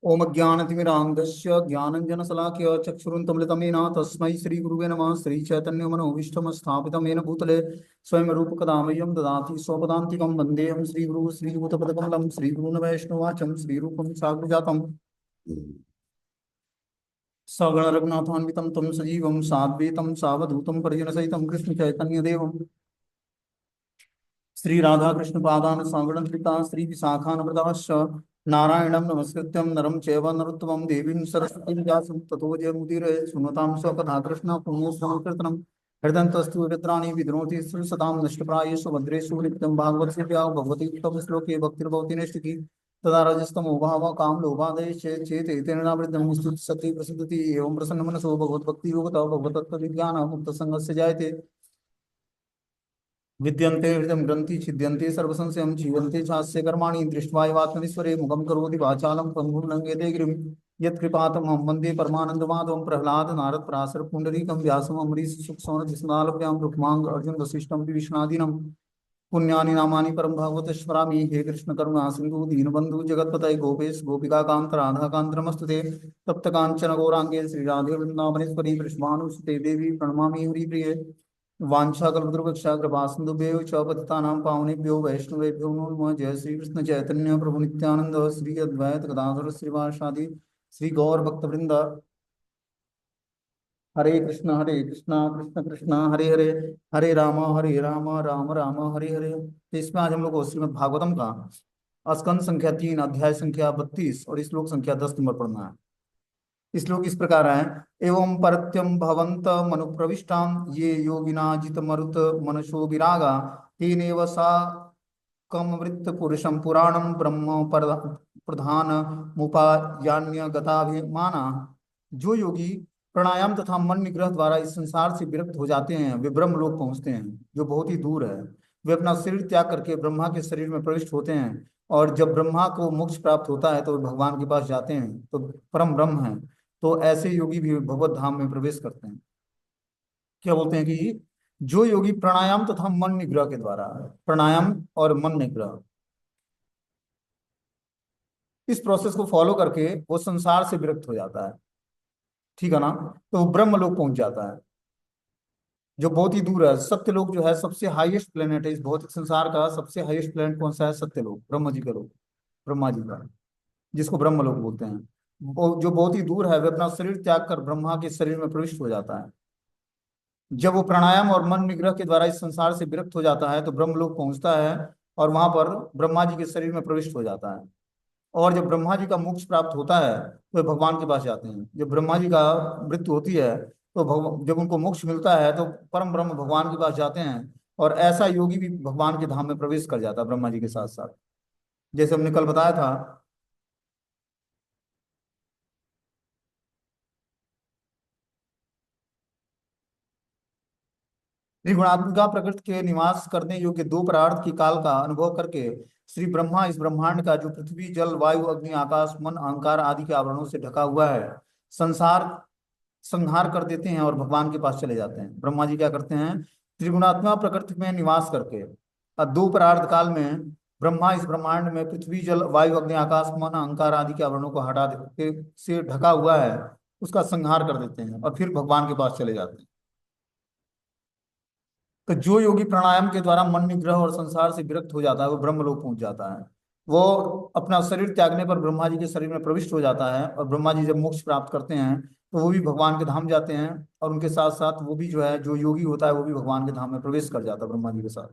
ओम ज्ञानतिमिरान्धस्य ज्ञानञ्जनशलाकया चक्षुरुन्मिलितं येन तस्मै श्रीगुरुवे नमः। श्रीचैतन्यमनोभीष्टं स्थापितं येन भूतले स्वयं रूपकदा मह्यं ददाति स्वपदान्तिकं वन्देऽहं श्रीगुरुः श्रीयुतपदकमलं श्रीगुरून् वैष्णवाचं श्रीरूपं साग्रजातं सगण रघुनाथान्वितं तं सजीवं साद्वैतं सावधूतं परिजनसहितं कृष्णचैतन्यदेवं श्री राधा कृष्ण पादान सांगणकृता श्री विशाखानप्रदाश्च नारायणं नमस्कृत्यं नरं चैव नरोत्तमं देवीं सरस्वतीं व्यासं ततो जयमुदीरये सुनतां स्वकथा कृष्ण पुण्यश्रमकीर्तनं हृदन्तस्तु विद्राणि विद्रोहि सतां नष्टप्रायेषु भद्रेषु नित्यं भागवत सेव्या भगवती उत्तम श्लोके भक्तिर्भवति नैष्टिकी तदा रजस्तमो भाव काम लोभादय चेत एतेनावृद्धं सति प्रसिद्धति एवं प्रसन्नमनसो भगवद्भक्ति योगतः भगवतत्त्वविज्ञान मुक्तसङ्गस्य जायते विद्यन्ते हृदय ग्रंथि छिद्यन्ते सर्वसंशयं जीवन्ते चास्य कर्माणि दृष्ट्वा एवात्मनीश्वरे मुखं करोति वाचालं पङ्गुं लङ्घयते गिरिं यत्कृपातमहं वन्दे परमानन्दमाधवं प्रह्लाद नारद पराशर पुण्डरीकं व्यासम् अम्बरीश सुखसौनदिस्नालभ्यां रुक्माङ्ग अर्जुन वसिष्ठं विष्णादीनं पुण्यानि नामानि परं भागवत स्मरामि। हे कृष्ण करुणा सिंधु दीनबंधु जगत्पतये गोपेश गोपिकाकांत राधाकांत नमस्तुते तप्त कांचन गौरांगे श्रीराधे वृंदावनेश्वरी कृष्णानुसुते देवी प्रणमामि हरिप्रिये वाछाकल्पतरुभ्यश्च कृपासिन्धुभ्यो च पतितानां पावनेभ्यो वैष्णवेभ्यो नमो नमः। जय श्री कृष्ण चैतन्य प्रभु नित्यानंद श्री अद्वैत गदाधर श्रीवासादि श्री गौर भक्तवृंद। हरे कृष्ण कृष्ण कृष्ण हरे हरे, हरे राम राम राम हरे हरे। तो इसमें आज हम लोग को श्रीमद् भागवतम का स्कंद संख्या 3 अध्याय संख्या 32 और श्लोक संख्या 10 नंबर पढ़ना है। श्लोक इस प्रकार है। एवं परत्यम भवंत मनुप्रविष्टां ये योगिना जित मरुत मनसो विरागा तेनेव सा कमवृत्त पुरुषम पुराणम ब्रह्म प्रधान मुपायान्य गताभिमाना। जो योगी प्राणायाम तथा मन निग्रह द्वारा इस संसार से विरक्त हो जाते हैं वे ब्रह्म लोक पहुंचते हैं जो बहुत ही दूर है। वे अपना शरीर त्याग करके ब्रह्मा के शरीर में प्रविष्ट होते हैं और जब ब्रह्मा को मोक्ष प्राप्त होता है तो वे भगवान के पास जाते हैं तो परम ब्रह्म है। तो ऐसे योगी भी भगवत धाम में प्रवेश करते हैं। क्या बोलते हैं कि जो योगी प्राणायाम तथा मन निग्रह के द्वारा, प्राणायाम और मन निग्रह इस प्रोसेस को फॉलो करके वो संसार से विरक्त हो जाता है, ठीक है ना, तो वो ब्रह्म लोक पहुंच जाता है जो बहुत ही दूर है। सत्यलोक जो है सबसे हाईएस्ट प्लेनेट है इस भौतिक संसार का। सबसे हाईएस्ट प्लेनेट कौन सा है? सत्यलोक, ब्रह्मा जी का लोक, ब्रह्मा जी का, जिसको ब्रह्म लोक बोलते हैं। वो जो बहुत ही दूर है वे अपना शरीर त्याग कर ब्रह्मा के शरीर में प्रविष्ट हो जाता है। जब वो प्राणायाम और मन निग्रह के द्वारा इस संसार से विरक्त हो जाता है तो ब्रह्मलोक पहुंचता है और वहां पर ब्रह्मा जी के शरीर में प्रविष्ट हो जाता है। और जब ब्रह्मा जी का मोक्ष प्राप्त होता है तो वे भगवान के पास जाते हैं। जब ब्रह्मा जी का मृत्यु होती है तो जब उनको मोक्ष मिलता है तो परम ब्रह्म भगवान के पास जाते हैं। और ऐसा योगी भी भगवान के धाम में प्रवेश कर जाता है ब्रह्मा जी के साथ साथ, जैसे हमने कल बताया था। त्रिगुणात्मिका प्रकृति के निवास करने योग्य दो परार्थ की काल का अनुभव करके श्री ब्रह्मा इस ब्रह्मांड का जो पृथ्वी जल वायु अग्नि आकाश मन अहंकार आदि के आवरणों से ढका हुआ है संसार संहार कर देते हैं और भगवान के पास चले जाते हैं। ब्रह्मा जी क्या करते हैं? त्रिगुणात्मक प्रकृति में निवास करके दो परार्थ काल में ब्रह्मा इस ब्रह्मांड में पृथ्वी जल वायु अग्नि आकाश मन अहंकार आदि के आवरणों को हटा देते से ढका हुआ है उसका संहार कर देते हैं और फिर भगवान के पास चले जाते हैं। तो जो योगी प्राणायाम के द्वारा मन निग्रह और संसार से विरक्त हो जाता है वो ब्रह्मलोक पहुंच जाता है। वो अपना शरीर त्यागने पर ब्रह्मा जी के शरीर में प्रविष्ट हो जाता है और ब्रह्मा जी जब मोक्ष प्राप्त करते हैं तो वो भी भगवान के धाम जाते हैं। और उनके साथ साथ वो भी जो है जो योगी होता है वो भी भगवान के धाम में प्रवेश कर जाता है ब्रह्मा जी के साथ।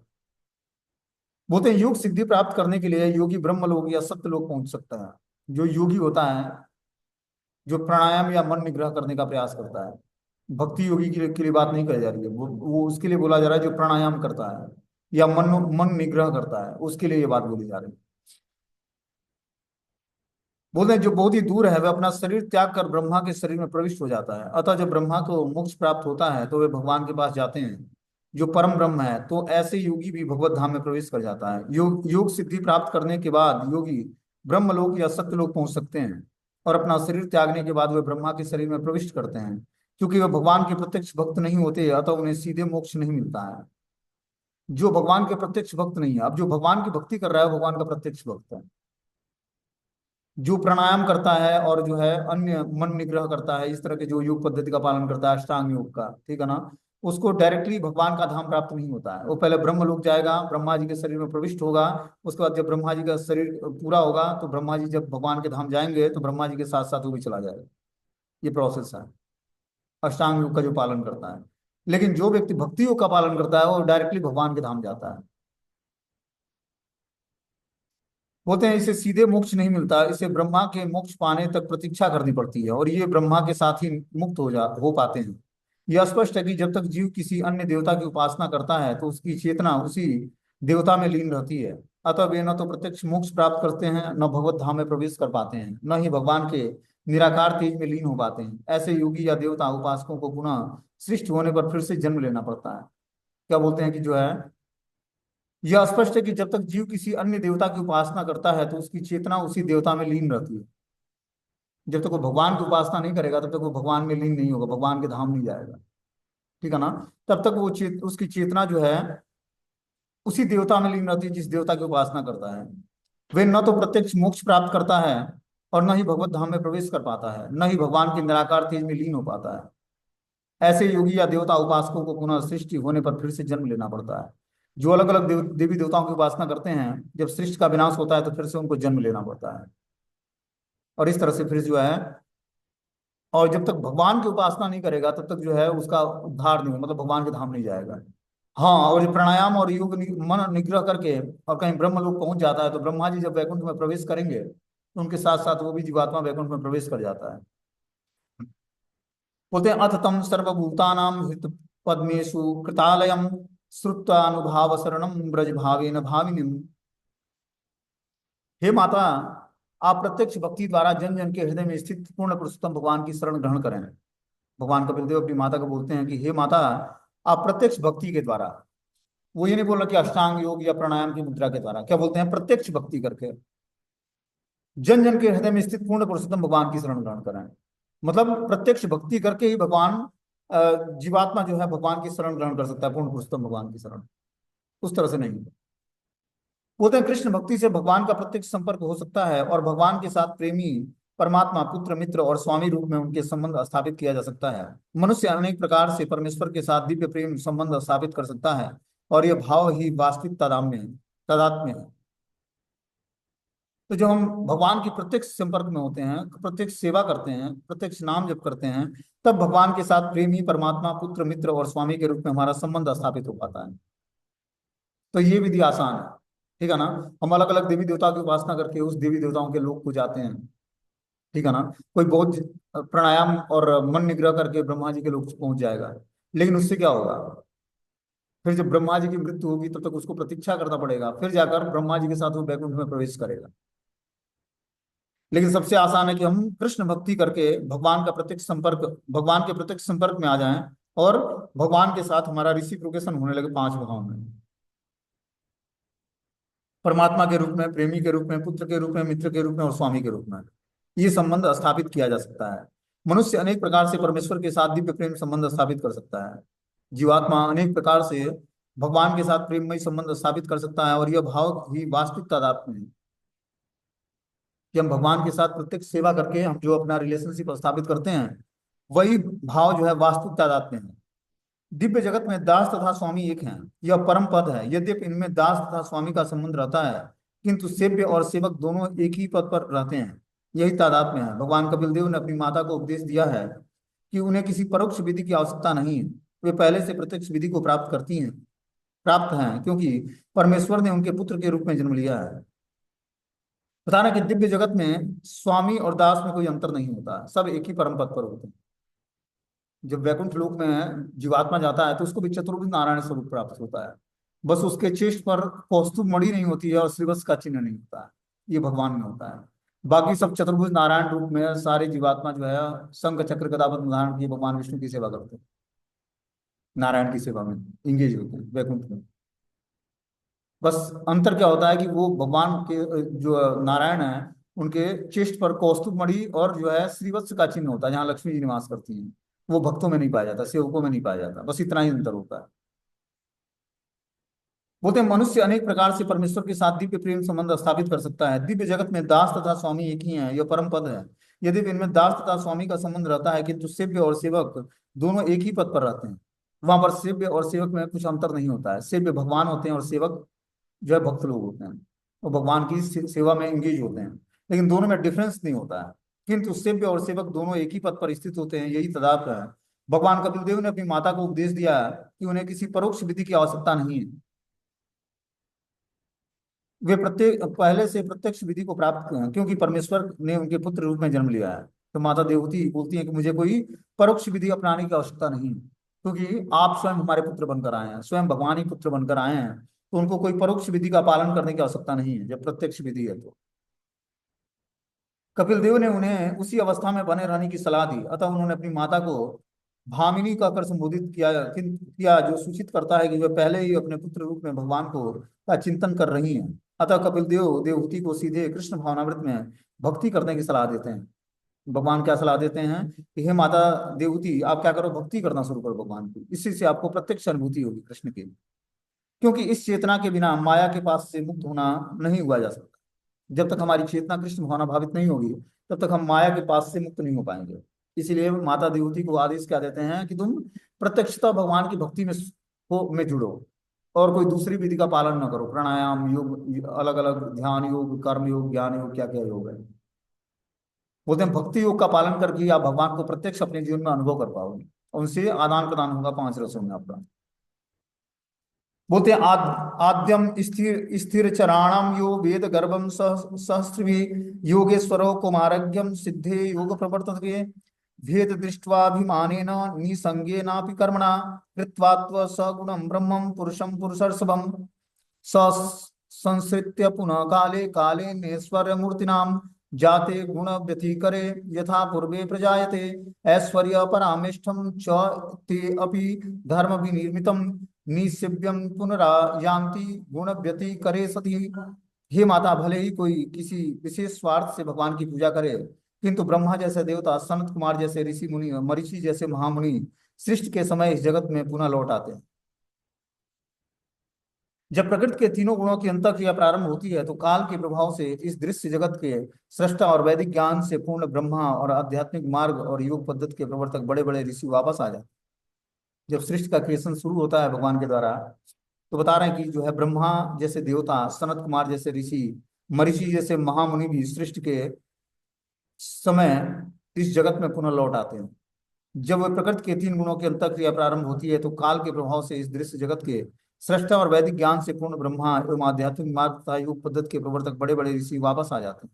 बोलते हैं योग सिद्धि प्राप्त करने के लिए योगी ब्रह्मलोक या सत्यलोक पहुंच सकता है। जो योगी होता है जो प्राणायाम या मन निग्रह करने का प्रयास करता है, भक्ति योगी के लिए बात नहीं कही जा रही है, वो उसके लिए बोला जा रहा है जो प्राणायाम करता है या मन मन निग्रह करता है उसके लिए ये बात बोली जा रही है। बोलते हैं जो बहुत ही दूर है वह अपना शरीर त्याग कर ब्रह्मा के शरीर में प्रविष्ट हो जाता है। अतः जब ब्रह्मा को मोक्ष प्राप्त होता है तो वे भगवान के पास जाते हैं जो परम ब्रह्म है। तो ऐसे योगी भी भगवत धाम में प्रवेश कर जाता है। योग सिद्धि प्राप्त करने के बाद योगी ब्रह्मलोक या सत्यलोक पहुंच सकते हैं और अपना शरीर त्यागने के बाद वे ब्रह्मा के शरीर में प्रविष्ट करते हैं। क्योंकि वे भगवान के प्रत्यक्ष भक्त नहीं होते अतः उन्हें सीधे मोक्ष नहीं मिलता है। जो भगवान के प्रत्यक्ष भक्त नहीं है, अब जो भगवान की भक्ति कर रहा है वो भगवान का प्रत्यक्ष भक्त है। जो प्राणायाम करता है और जो है अन्य मन निग्रह करता है, इस तरह के जो योग पद्धति का पालन करता है, अष्टांग योग का, ठीक है ना, उसको डायरेक्टली भगवान का धाम प्राप्त नहीं होता है। वो पहले ब्रह्म लोक जाएगा, ब्रह्मा जी के शरीर में प्रविष्ट होगा। उसके बाद जब ब्रह्मा जी का शरीर पूरा होगा तो ब्रह्मा जी जब भगवान के धाम जाएंगे तो ब्रह्मा जी के साथ साथ वो भी चला जाएगा। ये प्रोसेस है अष्टांग योग का जो पालन करता है। लेकिन जो व्यक्ति भक्ति योग का पालन करता है वो डायरेक्टली भगवान के धाम जाता है। बोलते हैं इसे सीधे मोक्ष नहीं मिलता, इसे ब्रह्मा के मोक्ष पाने तक प्रतीक्षा करनी पड़ती है, और ये ब्रह्मा के साथ ही मुक्त हो पाते हैं। यह स्पष्ट है कि जब तक जीव किसी अन्य देवता की उपासना करता है तो उसकी चेतना उसी देवता में लीन रहती है। अतः वे न तो प्रत्यक्ष मोक्ष प्राप्त करते हैं, न भगवत धाम में प्रवेश कर पाते हैं, न ही भगवान के निराकार तेज में लीन हो पाते हैं। ऐसे योगी या देवता उपासकों को पुनः सृष्टि होने पर फिर से जन्म लेना पड़ता है। क्या बोलते हैं कि जो है, यह स्पष्ट है कि जब तक जीव किसी अन्य देवता की उपासना करता है तो उसकी चेतना उसी देवता में लीन रहती है। जब तक वो भगवान की उपासना नहीं करेगा तब तक वो भगवान में लीन नहीं होगा, भगवान के धाम नहीं जाएगा, ठीक है ना। तब तक वो उसकी चेतना जो है उसी देवता में लीन रहती है जिस देवता की उपासना करता है। वे न तो प्रत्यक्ष मोक्ष प्राप्त करता है और न ही भगवत धाम में प्रवेश कर पाता है, न ही भगवान के निराकार तेज में लीन हो पाता है। ऐसे योगी या देवता उपासकों को पुनः सृष्टि होने पर फिर से जन्म लेना पड़ता है। जो अलग अलग देवी देवताओं की उपासना करते हैं, जब सृष्टि का विनाश होता है तो फिर से उनको जन्म लेना पड़ता है। और इस तरह से फिर जो है, और जब तक भगवान की उपासना नहीं करेगा तब तक जो है उसका उद्धार नहीं हो, मतलब भगवान के धाम नहीं जाएगा। हाँ, और ये प्राणायाम और योग मन निग्रह करके और कहीं ब्रह्म लोक पहुंच जाता है तो ब्रह्मा जी जब वैकुंठ में प्रवेश करेंगे तो उनके साथ साथ वो भी जीवात्मा वैकुंठ में प्रवेश कर जाता है। बोलते हैं अथ तम सर्वभूतानां हृत पद्मेषु कृतालयम श्रुत्वानुभाव शरणम ब्रज भावेन भाविनीम। हे माता, आप प्रत्यक्ष भक्ति द्वारा जन जन के हृदय में स्थित पूर्ण पुरुषोत्तम भगवान की शरण ग्रहण करें। भगवान कपिल देव अपनी माता को बोलते हैं कि हे माता, आप प्रत्यक्ष भक्ति के द्वारा, वो ये नहीं बोल रहा कि अष्टांग योग या प्राणायाम की मुद्रा के द्वारा, क्या बोलते हैं, प्रत्यक्ष भक्ति करके जन जन के हृदय में स्थित पूर्ण पुरुषोत्तम भगवान की शरण ग्रहण करें। मतलब प्रत्यक्ष भक्ति करके ही भगवान जीवात्मा जो है भगवान की शरण ग्रहण कर सकता है, पूर्ण पुरुषोत्तम भगवान की शरण, उस तरह से नहीं। बोलते हैं कृष्ण भक्ति से भगवान का प्रत्यक्ष संपर्क हो सकता है और भगवान के साथ प्रेमी परमात्मा पुत्र मित्र और स्वामी रूप में उनके संबंध स्थापित किया जा सकता है। मनुष्य अनेक प्रकार से परमेश्वर के साथ दिव्य प्रेम संबंध स्थापित कर सकता है, और यह भाव ही वास्तविक तादात्म्य है। तो जब हम भगवान की प्रत्यक्ष संपर्क में होते हैं, प्रत्यक्ष सेवा करते हैं, प्रत्यक्ष नाम जप करते हैं, तब भगवान के साथ प्रेमी परमात्मा पुत्र मित्र और स्वामी के रूप में हमारा संबंध स्थापित हो पाता है। तो ये विधि आसान है, ठीक है ना। हम अलग अलग देवी देवता की उपासना करके उस देवी देवताओं के लोक को जाते हैं, ठीक है ना। कोई बहुत प्राणायाम और मन निग्रह करके ब्रह्मा जी के लोक पहुंच जाएगा, लेकिन उससे क्या होगा, फिर जब ब्रह्मा जी की मृत्यु होगी तब तक उसको प्रतीक्षा करना पड़ेगा, फिर जाकर ब्रह्मा जी के साथ वो वैकुंठ में प्रवेश करेगा। लेकिन सबसे आसान है कि हम कृष्ण भक्ति करके भगवान के प्रत्यक्ष संपर्क में आ जाएं और भगवान के साथ हमारा रिसिप्रोकेशन होने लगे पांच भाव में, परमात्मा के रूप में, प्रेमी के रूप में, पुत्र के रूप में, मित्र के रूप में और स्वामी के रूप में ये संबंध स्थापित किया जा सकता है। मनुष्य अनेक प्रकार से परमेश्वर के साथ दिव्य प्रेम संबंध स्थापित कर सकता है। जीवात्मा अनेक प्रकार से भगवान के साथ प्रेममय संबंध स्थापित कर सकता है, और यह भाव ही वास्तविक तादात्म्य है कि हम भगवान के साथ प्रत्यक्ष सेवा करके हम जो अपना रिलेशनशिप स्थापित करते हैं, वही भाव जो है वास्तविक तादात्म्य है। दिव्य जगत में दास तथा स्वामी एक हैं, यह परम पद है। यद्यपि इनमें दास तथा स्वामी का संबंध रहता है, किंतु सेव्य और सेवक दोनों एक ही पद पर रहते हैं। यही तादात्म्य है। भगवान कपिल देव ने अपनी माता को उपदेश दिया है कि उन्हें किसी परोक्ष विधि की आवश्यकता नहीं है, वे पहले से प्रत्यक्ष विधि को प्राप्त हैं, क्योंकि परमेश्वर ने उनके पुत्र के रूप में जन्म लिया है। बताना कि दिव्य जगत में स्वामी और दास में कोई अंतर नहीं होता, सब एक ही परम पद पर होते हैं। जब वैकुंठ लोक में जीवात्मा जाता है तो उसको भी चतुर्भुज नारायण स्वरूप प्राप्त होता है, बस उसके चेस्ट पर कौस्तुभ मणि नहीं होती है और श्रीवत्स का चिन्ह नहीं होता है, ये भगवान में होता है। बाकी सब चतुर्भुज नारायण रूप में सारे जीवात्मा जो है शंख चक्र गदा पद्म धारण किए भगवान विष्णु की सेवा करते हैं, नारायण की सेवा में इंगेज होते हैं वैकुंठ में। बस अंतर क्या होता है कि वो भगवान के जो नारायण है उनके चेस्ट पर कौस्तुभ मणि और जो है श्रीवत्स का चिन्ह होता है, जहाँ लक्ष्मी जी निवास करती हैं। वो भक्तों में नहीं पाया जाता, सेवकों में नहीं पाया जाता, बस इतना ही अंतर होता है। बोलते हैं मनुष्य अनेक प्रकार से परमेश्वर के साथ दिव्य प्रेम संबंध स्थापित कर सकता है। दिव्य जगत में दास तथा स्वामी एक ही हैं, यह परम पद है। यदि इनमें दास तथा स्वामी का संबंध रहता है, किंतु सेव्य और सेवक दोनों एक ही पद पर रहते हैं। वहां पर सेव्य और सेवक में कुछ अंतर नहीं होता है। सेव्य भगवान होते हैं और सेवक जो है भक्त लोग होते हैं, वो भगवान की सेवा में एंगेज होते हैं, लेकिन दोनों में डिफरेंस नहीं होता है। किंतु सेव्य और सेवक दोनों एक ही पद पर स्थित होते हैं, यही तदार्थ है। भगवान कपिल देव ने अपनी माता को उपदेश दिया कि उन्हें किसी परोक्ष विधि की आवश्यकता नहीं है। वे प्रत्येक पहले से प्रत्यक्ष विधि को प्राप्त हैं, क्योंकि परमेश्वर ने उनके पुत्र रूप में जन्म लिया है। तो माता देवती बोलती हैं कि मुझे कोई परोक्ष विधि अपनाने की आवश्यकता नहीं है, क्योंकि आप स्वयं हमारे पुत्र बनकर आए हैं, स्वयं भगवान ही पुत्र बनकर आए हैं। तो उनको कोई परोक्ष विधि का पालन करने की आवश्यकता नहीं है, जब प्रत्यक्ष विधि है तो। कपिल देव ने उन्हें उसी अवस्था में बने रहने की सलाह दी। अतः उन्होंने अपनी माता को भामिनी कहकर संबोधित किया, जो सूचित करता है कि वे पहले ही अपने पुत्र रूप में भगवान को का चिंतन कर रही हैं। अतः कपिल देव देवहूति को सीधे कृष्ण भावनामृत में भक्ति करने की सलाह देते हैं। भगवान क्या सलाह देते हैं कि हे माता देवहूति, आप क्या करो, भक्ति करना शुरू करो भगवान की, इसी से आपको प्रत्यक्ष अनुभूति होगी कृष्ण की। क्योंकि इस चेतना के बिना माया के पास से मुक्त होना नहीं हुआ जा सकता। जब तक हमारी चेतना कृष्ण भावना भावित नहीं होगी, तब तक हम माया के पास से मुक्त नहीं हो पाएंगे। इसीलिए माता देवती को आदेश क्या देते हैं कि तुम प्रत्यक्षता भगवान की भक्ति में जुड़ो, और कोई दूसरी विधि का पालन न करो। प्राणायाम योग, अलग अलग ध्यान योग, कर्म योग, ज्ञान योग, क्या क्या योग है। बोलते हैं भक्ति योग का पालन करके आप भगवान को प्रत्यक्ष अपने जीवन में अनुभव कर पाओगे, उनसे आदान प्रदान होगा 5 रसों में आपका। बोलते हैं आद्यम स्थिर स्थिर चराणाम यो वेद गर्भम सहस्रभि योगेश्वरो कुमारज्ञम सिद्धे योग प्रवर्तते भेद दृष्ट्वाभिमानेन निसंगेनापि कर्मणा कृत्वात्व सगुणं ब्रह्मं पुरुषं पुरुषर्षभं स संसृत्य पुनः काले काले नेश्वर्य मूर्तिनाम जाते गुण व्यतिकरे यथा पूर्वे प्रजायते ऐश्वर्य परामेष्ठम च ते अपि धर्म विनिर्मितम निशिव्यम पुनरायान्ति गुण व्यतिकरे सति। हे माता, भले ही कोई किसी विशेष स्वार्थ से भगवान की पूजा करे, किंतु ब्रह्मा जैसे देवता, सनत कुमार जैसे ऋषि मुनि, मरीचि जैसे महामुनि सृष्टि के समय इस जगत में पुनः लौट आते हैं। जब प्रकृति के तीनों गुणों की अंतःक्रिया प्रारंभ होती है, तो काल के प्रभाव से इस दृश्य जगत के सृष्टा और वैदिक ज्ञान से पूर्ण ब्रह्मा और आध्यात्मिक मार्ग और योग पद्धति के प्रवर्तक बड़े बड़े ऋषि वापस आ जाते हैं। जब सृष्टि का क्रिएशन शुरू होता है भगवान के द्वारा, तो बता रहे हैं कि जो है ब्रह्मा जैसे देवता, सनत कुमार जैसे ऋषि, मरीचि जैसे महामुनि भी सृष्टि के समय इस जगत में पुनः लौट आते हैं। जब वह प्रकृति के तीन गुणों की अंतःक्रिया प्रारंभ होती है, तो काल के प्रभाव से इस दृश्य जगत के सृष्टा और वैदिक ज्ञान से पूर्ण ब्रह्मा एवं आध्यात्मिक मार्ग तथा योग पद्धति के प्रवर्तक बड़े बड़े ऋषि वापस आ जाते हैं।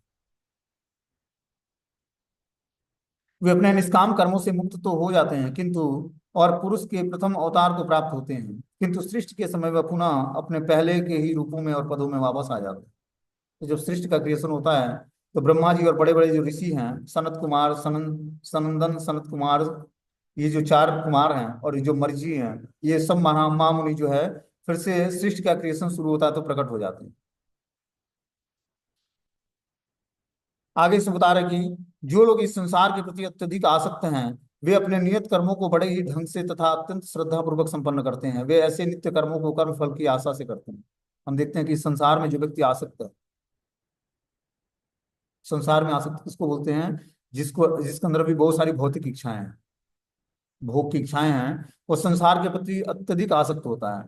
वे अपने निष्काम कर्मों से मुक्त तो हो जाते हैं, किंतु और पुरुष के प्रथम अवतार को प्राप्त होते हैं, किंतु सृष्टि के समय वह पुनः अपने पहले के ही रूपों में और पदों में वापस आ जाते हैं। तो जब सृष्टि का क्रिएशन होता है, तो ब्रह्मा जी और बड़े बड़े जो ऋषि हैं, सनत कुमार, सनंदन, सनत कुमार, ये जो चार कुमार हैं और जो मर्जी हैं, ये सब महामुनि जो है फिर से सृष्टि का क्रिएशन शुरू होता है तो प्रकट हो जाते हैं। आगे से बता रहे कि जो लोग इस संसार के प्रति अत्यधिक आसक्त हैं, वे अपने नियत कर्मों को बड़े ही ढंग से तथा अत्यंत श्रद्धा पूर्वक संपन्न करते हैं। वे ऐसे नित्य कर्मों को कर्म फल की आशा से करते हैं। हम देखते हैं कि इस संसार में जो व्यक्ति आसक्त है, संसार में आसक्त किसको बोलते हैं, जिसके अंदर भी बहुत सारी भौतिक इच्छाएं हैं, भोग की इच्छाएं हैं, वो संसार के प्रति अत्यधिक आसक्त होता है।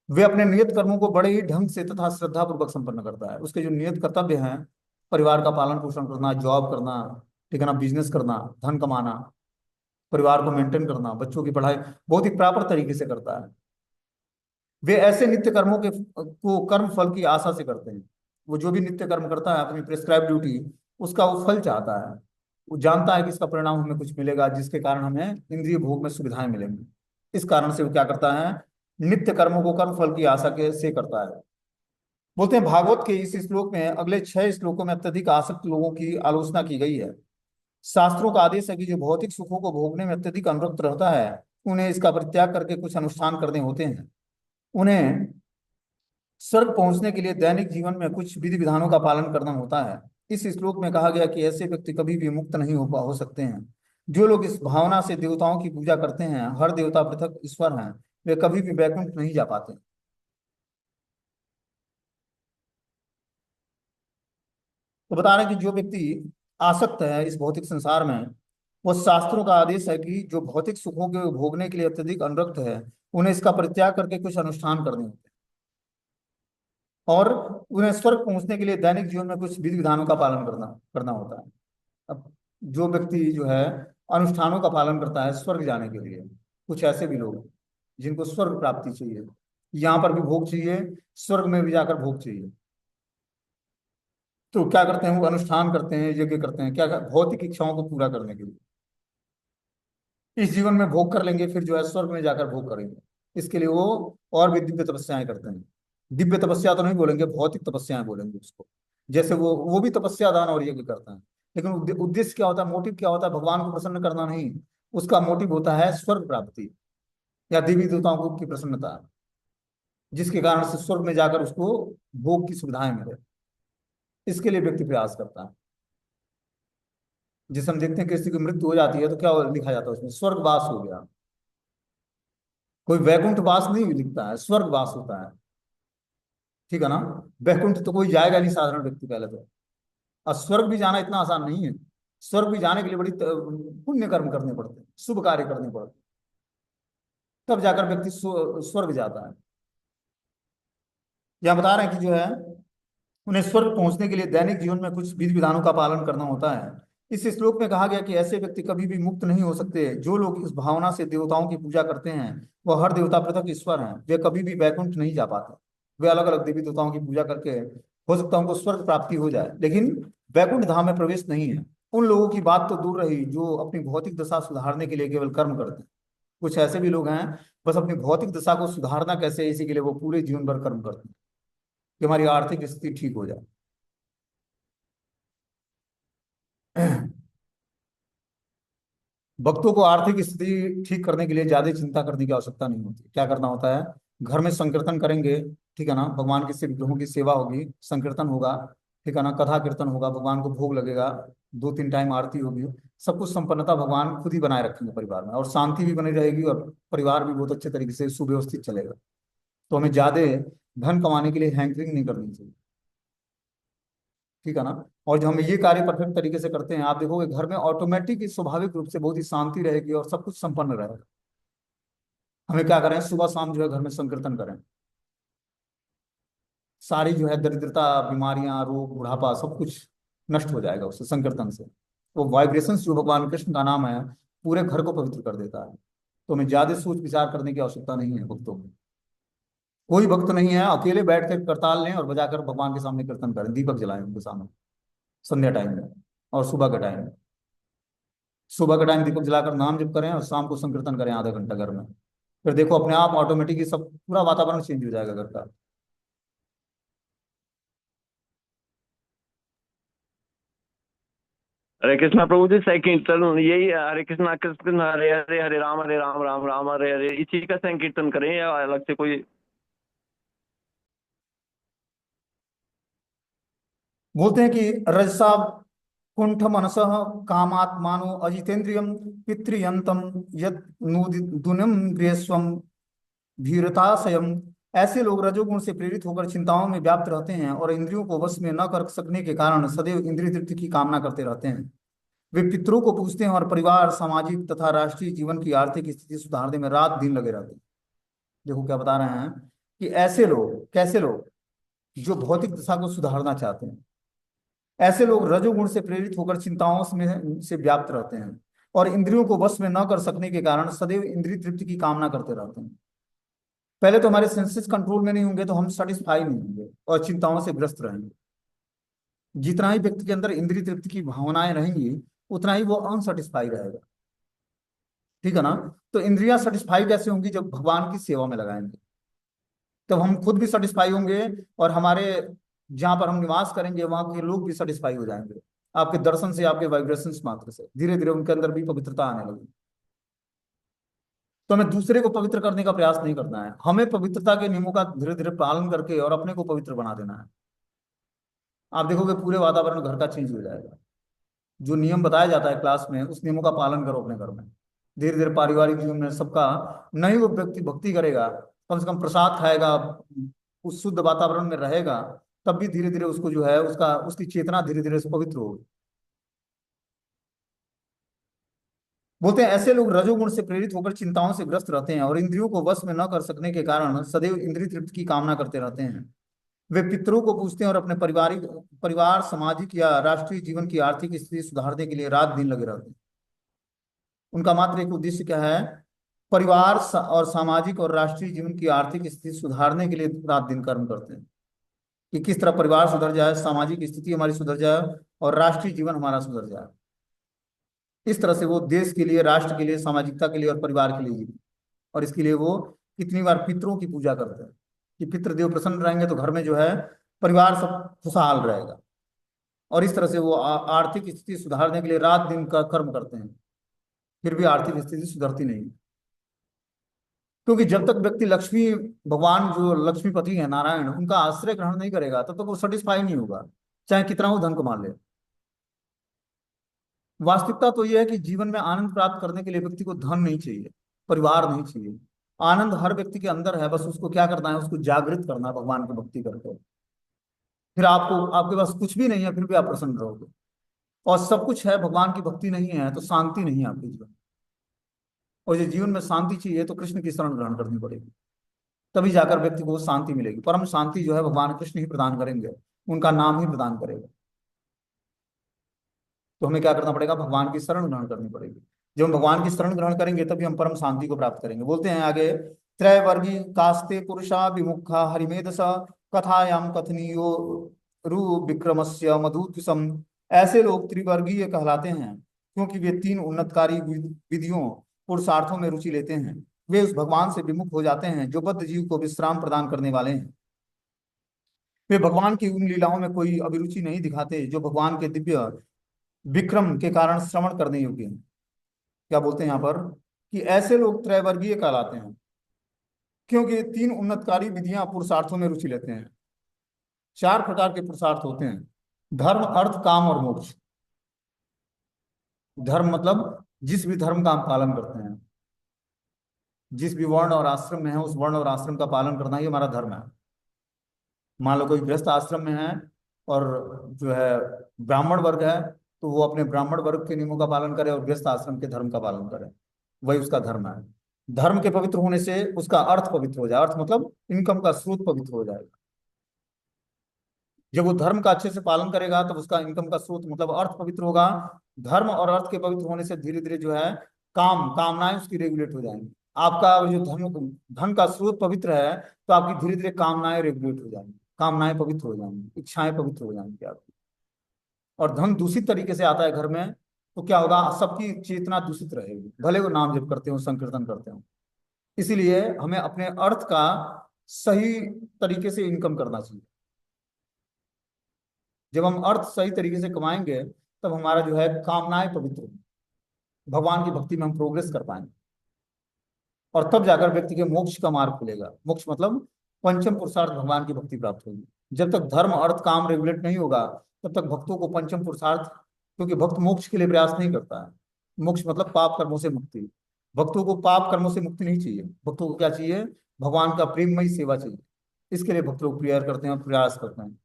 वे अपने नियत कर्मों को बड़े ही ढंग से तथा श्रद्धा पूर्वक संपन्न करता है। उसके जो नियत कर्तव्य हैं, परिवार का पालन पोषण करना, जॉब करना, ठीक है ना, बिजनेस करना, धन कमाना, परिवार को मेंटेन करना, बच्चों की पढ़ाई, बहुत ही प्रॉपर तरीके से करता है। वे ऐसे नित्य कर्मों के को कर्म फल की आशा से करते हैं। वो जो भी नित्य कर्म करता है अपनी प्रिस्क्राइब ड्यूटी, उसका वो फल चाहता है। वो जानता है कि इसका परिणाम हमें कुछ मिलेगा, जिसके कारण हमें इंद्रिय भोग में सुविधाएं मिलेंगी। इस कारण से वो क्या करता है, नित्य कर्मों को कर्म फल की आशा के से करता है। बोलते हैं भागवत के इस श्लोक में, अगले 6 श्लोकों में अत्यधिक आसक्त लोगों की आलोचना की गई है। शास्त्रों का आदेश है कि जो भौतिक सुखों को भोगने में अत्यधिक अनुरक्त रहता है, उन्हें इसका परित्याग करके कुछ अनुष्ठान करने होते हैं। उन्हें स्वर्ग पहुंचने के लिए दैनिक जीवन में कुछ विधि विधानों का पालन करना होता है। इस श्लोक में कहा गया कि ऐसे व्यक्ति कभी भी मुक्त नहीं हो सकते हैं। जो लोग इस भावना से देवताओं की पूजा करते हैं, हर देवता पृथक ईश्वर हैं, वे कभी भी वैकुंठ नहीं जा पाते। तो बता रहे हैं कि जो व्यक्ति आसक्त है इस भौतिक संसार में, वो शास्त्रों का आदेश है कि जो भौतिक सुखों के भोगने के लिए अत्यधिक अनुरक्त है, उन्हें इसका परित्याग करके कुछ अनुष्ठान करने होते हैं, और उन्हें स्वर्ग पहुंचने के लिए दैनिक जीवन में कुछ विधि विधानों का पालन करना करना होता है। अब जो व्यक्ति जो है अनुष्ठानों का पालन करता है स्वर्ग जाने के लिए, कुछ ऐसे भी लोग हैं जिनको स्वर्ग प्राप्ति चाहिए, यहाँ पर भी भोग चाहिए, स्वर्ग में भी जाकर भोग चाहिए। तो क्या करते हैं, वो अनुष्ठान करते हैं, यज्ञ करते हैं, क्या भौतिक इच्छाओं को पूरा करने के लिए। इस जीवन में भोग कर लेंगे, फिर जो है स्वर्ग में जाकर भोग करेंगे। इसके लिए वो और भी दिव्य तपस्याएं करते हैं। दिव्य तपस्या तो नहीं बोलेंगे, भौतिक तपस्याएं बोलेंगे उसको। जैसे वो भी तपस्या दान और यज्ञ करता है, लेकिन उद्देश्य क्या होता है, मोटिव क्या होता है, भगवान को प्रसन्न करना नहीं। उसका मोटिव होता है स्वर्ग प्राप्ति या देवी देवताओं की प्रसन्नता, जिसके कारण से स्वर्ग में जाकर उसको भोग की सुविधाएं मिले। इसके लिए व्यक्ति प्रयास करता है। जैसे हम देखते हैं किसी की मृत्यु हो जाती है तो क्या लिखा जाता है उसमें, स्वर्गवास हो गया। कोई वैकुंठ वास नहीं लिखता है, स्वर्गवास होता है। ठीक है ना। वैकुंठ तो कोई जाएगा नहीं साधारण व्यक्ति पहले तो। और स्वर्ग भी जाना इतना आसान नहीं है। स्वर्ग भी जाने के लिए बड़ी पुण्य कर्म करने पड़ते हैं, शुभ कार्य करने पड़ते हैं, तब जाकर व्यक्ति स्वर्ग जाता है। यहाँ बता रहे हैं कि जो है उन्हें स्वर्ग पहुंचने के लिए दैनिक जीवन में कुछ विधि विधानों का पालन करना होता है। इस श्लोक में कहा गया कि ऐसे व्यक्ति कभी भी मुक्त नहीं हो सकते। जो लोग इस भावना से देवताओं की पूजा करते हैं, वह हर देवता पृथक ईश्वर हैं, वे कभी भी वैकुंठ नहीं जा पाते। वे अलग अलग देवी देवताओं की पूजा करके हो सकता है उनको स्वर्ग प्राप्ति हो जाए, लेकिन वैकुंठ धाम में प्रवेश नहीं है। उन लोगों की बात तो दूर रही जो अपनी भौतिक दशा सुधारने के लिए केवल कर्म करते हैं। कुछ ऐसे भी लोग हैं, बस अपनी भौतिक दशा को सुधारना कैसे है, इसी के लिए वो पूरे जीवन भर कर्म करते हैं कि हमारी आर्थिक स्थिति ठीक हो जाए। भक्तों को आर्थिक स्थिति ठीक करने के लिए ज्यादा चिंता करने की आवश्यकता नहीं होती। क्या करना होता है, घर में संकीर्तन करेंगे, ठीक है ना, भगवान के विग्रहों की सेवा होगी, संकीर्तन होगा, ठीक है ना, कथा कीर्तन होगा, भगवान को भोग लगेगा, 2-3 टाइम आरती होगी, सब कुछ संपन्नता भगवान खुद ही बनाए रखेंगे परिवार में, और शांति भी बनी रहेगी, और परिवार भी बहुत अच्छे तरीके से सुव्यवस्थित चलेगा। तो हमें ज्यादा धन कमाने के लिए हैंकरिंग नहीं करनी चाहिए। ठीक है ना। और जो हम ये कार्य परफेक्ट तरीके से करते हैं, आप देखोगे घर में ऑटोमेटिक स्वाभाविक रूप से बहुत ही शांति रहेगी और सब कुछ संपन्न रहेगा। हमें क्या करें, सुबह शाम जो है घर में संकीर्तन करें। सारी जो है दरिद्रता, बीमारियां, रोग, बुढ़ापा सब कुछ नष्ट हो जाएगा उससे, संकीर्तन से। वो वाइब्रेशंस जो भगवान कृष्ण का नाम है, पूरे घर को पवित्र कर देता है। तो हमें ज्यादा सोच विचार करने की आवश्यकता नहीं है भक्तों को। कोई भक्त नहीं है, अकेले बैठ कर करताल लें और बजाकर भगवान के सामने कीर्तन करें, दीपक जलाएं उनके सामने संध्या टाइम में और सुबह के टाइम में। सुबह के टाइम दीपक जलाकर नाम जप करें और शाम को संकीर्तन करें आधा घंटा घर में। फिर देखो अपने आप ऑटोमेटिकली सब पूरा वातावरण चेंज हो जाएगा घर का। हरे कृष्णा प्रभु जी, संकीर्तन यही है, हरे कृष्णा कृष्ण कृष्ण हरे हरे, हरे राम राम राम हरे हरे, इसी का संकीर्तन करें या अलग से कोई? बोलते हैं कि रजसा कुंठ मनसः कामात्मानो अजितेन्द्रियम पितृयंतम यद दुनिम गृहस्वम भीरताशयम। ऐसे लोग रजोगुण से प्रेरित होकर चिंताओं में व्याप्त रहते हैं और इंद्रियों को वश में न कर सकने के कारण सदैव इंद्रिय तृप्ति की कामना करते रहते हैं। वे पितरों को पूजते हैं और परिवार, सामाजिक तथा राष्ट्रीय जीवन की आर्थिक स्थिति सुधारने में रात दिन लगे रहते हैं। देखो क्या बता रहे हैं कि ऐसे लोग, कैसे लोग, जो भौतिक दशा को सुधारना चाहते हैं, ऐसे लोग रजोगुण से प्रेरित होकर चिंताओं में से व्याप्त रहते हैं और इंद्रियों को वश में न कर सकने के कारण सदैव इंद्रिय तृप्ति की कामना करते रहते हैं। पहले तो हमारे सेंसेस कंट्रोल में नहीं होंगे तो हम सेटिस्फाई नहीं होंगे और चिंताओं से ग्रस्त रहेंगे। जितना ही व्यक्ति के अंदर इंद्रिय तृप्ति की भावनाएं रहेंगी, उतना ही वो अनसेटिस्फाई रहेगा। ठीक है ना। तो इंद्रियां सेटिस्फाई कैसे होंगी, जब भगवान की सेवा में लगाएंगे, तब हम खुद भी सेटिस्फाई होंगे, और हमारे जहां पर हम निवास करेंगे वहां के लोग भी सेटिस्फाई हो जाएंगे। आपके दर्शन से, आपके वाइब्रेशन मात्र से धीरे धीरे उनके अंदर भी पवित्रता आने लगेगी। तो हमें दूसरे को पवित्र करने का प्रयास नहीं करना है, हमें पवित्रता के नियमों का धीरे धीरे पालन करके और अपने को पवित्र बना देना है। आप देखोगे पूरे वातावरण घर का चेंज हो जाएगा। जो नियम बताया जाता है क्लास में, उस नियमों का पालन करो अपने घर में। धीरे धीरे पारिवारिक जीवन में सबका, नहीं वो व्यक्ति भक्ति करेगा, कम से कम प्रसाद खाएगा, उस शुद्ध वातावरण में रहेगा, तब भी धीरे धीरे उसको जो है उसका उसकी चेतना धीरे धीरे पवित्र होगी। बोलते हैं ऐसे लोग रजोगुण से प्रेरित होकर चिंताओं से ग्रस्त रहते हैं और इंद्रियों को वश में न कर सकने के कारण सदैव इंद्रिय तृप्ति की कामना करते रहते हैं। वे पितरों को पूजते हैं और अपने परिवार, सामाजिक या राष्ट्रीय जीवन की आर्थिक स्थिति सुधारने के लिए रात दिन लगे रहते हैं। उनका मात्र एक उद्देश्य क्या है? परिवार और सामाजिक और राष्ट्रीय जीवन की आर्थिक स्थिति सुधारने के लिए रात दिन कर्म करते हैं कि किस तरह परिवार सुधर जाए, सामाजिक स्थिति हमारी सुधर जाए और राष्ट्रीय जीवन हमारा सुधर जाए। इस तरह से वो देश के लिए, राष्ट्र के लिए, सामाजिकता के लिए और परिवार के लिए जीते। और इसके लिए वो कितनी बार पितरों की पूजा करते हैं कि पितृदेव प्रसन्न रहेंगे तो घर में जो है परिवार सब खुशहाल रहेगा। और इस तरह से वो आर्थिक स्थिति सुधारने के लिए रात दिन का कर्म करते हैं, फिर भी आर्थिक स्थिति सुधरती नहीं। क्योंकि जब तक व्यक्ति लक्ष्मी, भगवान जो लक्ष्मीपति है नारायण, उनका आश्रय ग्रहण नहीं करेगा तब तक वो सेटिस्फाई नहीं होगा, चाहे कितना वो धन कमा ले। वास्तविकता तो यह है कि जीवन में आनंद प्राप्त करने के लिए व्यक्ति को धन नहीं चाहिए, परिवार नहीं चाहिए। आनंद हर व्यक्ति के अंदर है, बस उसको क्या करना है, उसको जागृत करना है भगवान की भक्ति करके। फिर आपको, आपके पास कुछ भी नहीं है फिर भी आप प्रसन्न रहोगे। और सब कुछ है, भगवान की भक्ति नहीं है तो शांति नहीं है आपके जीवन। और ये जीवन में शांति चाहिए तो कृष्ण की शरण ग्रहण करनी पड़ेगी, तभी जाकर व्यक्ति को शांति मिलेगी। परम शांति जो है भगवान कृष्ण ही प्रदान करेंगे, उनका नाम ही प्रदान करेगा। तो हमें क्या करना पड़ेगा? भगवान की शरण ग्रहण करनी पड़ेगी। जब हम भगवान की शरण ग्रहण करेंगे तभी हम परम शांति को प्राप्त करेंगे। बोलते हैं आगे, त्रैवर्गी कास्ते पुरुषा विमुखा हरिमेधस कथायाम कथनीयो रु विक्रमस्य मधुद्विषम। ऐसे लोग त्रिवर्गीय कहलाते हैं क्योंकि वे तीन उन्नतकारी विधियों, पुरुषार्थों में रुचि लेते हैं। वे उस भगवान से विमुख हो जाते हैं जो बद्ध जीव को विश्राम प्रदान करने वाले हैं। वे भगवान की उन लीलाओं में कोई अभिरुचि नहीं दिखाते जो भगवान के दिव्य विक्रम के कारण श्रवण करने योग्य हैं। क्या बोलते हैं यहाँ पर कि ऐसे लोग त्रैवर्गीय कहलाते हैं क्योंकि तीन उन्नतकारी विधियां पुरुषार्थों में रुचि लेते हैं। चार प्रकार के पुरुषार्थ होते हैं: धर्म, अर्थ, काम और मोक्ष। धर्म मतलब जिस भी धर्म का हम पालन करते हैं, जिस भी वर्ण और आश्रम में है उस वर्ण और आश्रम का पालन करना ही हमारा धर्म है। मान लो कोई गृहस्थ आश्रम में है और जो है ब्राह्मण वर्ग है, तो वो अपने ब्राह्मण वर्ग के नियमों का पालन करे और गृहस्थ आश्रम के धर्म का पालन करे, वही उसका धर्म है। धर्म के पवित्र होने से उसका अर्थ पवित्र हो जाए। अर्थ मतलब इनकम का स्रोत पवित्र हो जाएगा। जब वो धर्म का अच्छे से पालन करेगा तब उसका इनकम का स्रोत मतलब अर्थ पवित्र होगा। धर्म और अर्थ के पवित्र होने से धीरे धीरे जो है कामनाएं उसकी रेगुलेट हो जाएंगी। आपका जो धन का स्रोत पवित्र है तो आपकी धीरे धीरे कामनाएं रेगुलेट हो जाएंगी, कामनाएं पवित्र हो जाएंगी, इच्छाएं पवित्र हो जाएंगी आपकी। और धन दूषित तरीके से आता है घर में तो क्या होगा? सबकी चेतना दूषित रहेगी, भले वो नाम जप करते हो, संकीर्तन करते हो। इसीलिए हमें अपने अर्थ का सही तरीके से इनकम करना चाहिए। जब हम अर्थ सही तरीके से कमाएंगे तब हमारा जो है कामनाएं पवित्र होंगी, भगवान की भक्ति में हम प्रोग्रेस कर पाएंगे और तब जाकर व्यक्ति के मोक्ष का मार्ग खुलेगा। मोक्ष मतलब पंचम पुरुषार्थ भगवान की भक्ति प्राप्त होगी। जब तक धर्म, अर्थ, काम रेगुलेट नहीं होगा तब तक भक्तों को पंचम पुरुषार्थ, क्योंकि भक्त मोक्ष के लिए प्रयास नहीं करता है। मोक्ष मतलब पाप कर्मों से मुक्ति। भक्तों को पाप कर्मों से मुक्ति नहीं चाहिए, भक्तों को क्या चाहिए? भगवान का प्रेममयी सेवा चाहिए। इसके लिए भक्त लोग प्रेयर करते हैं, प्रयास करते हैं।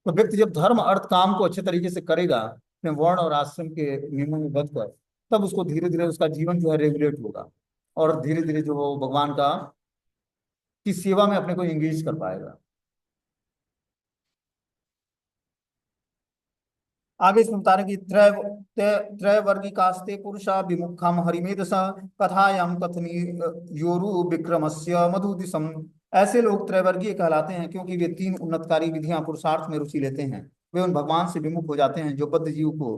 तो व्यक्ति जब धर्म, अर्थ, काम को अच्छे तरीके से करेगा अपने वर्ण और आश्रम के नियमों में बंधकर, तब उसको धीरे धीरे उसका जीवन जो है रेगुलेट होगा और धीरे धीरे जो वो भगवान का की सेवा में अपने को एंगेज कर पाएगा। आगे इसमें बता रहे कि त्रैवर्गिकास्ते पुरुषा विमुखम हरिमेधस कथायाम कथनी योरु विक्रमस्य मधुदिशम। ऐसे लोग त्रैवर्गीय कहलाते हैं क्योंकि वे तीन उन्नतकारी विधियां पुरुषार्थ में रुचि लेते हैं। वे उन भगवान से विमुख हो जाते हैं जो बद्ध जीव को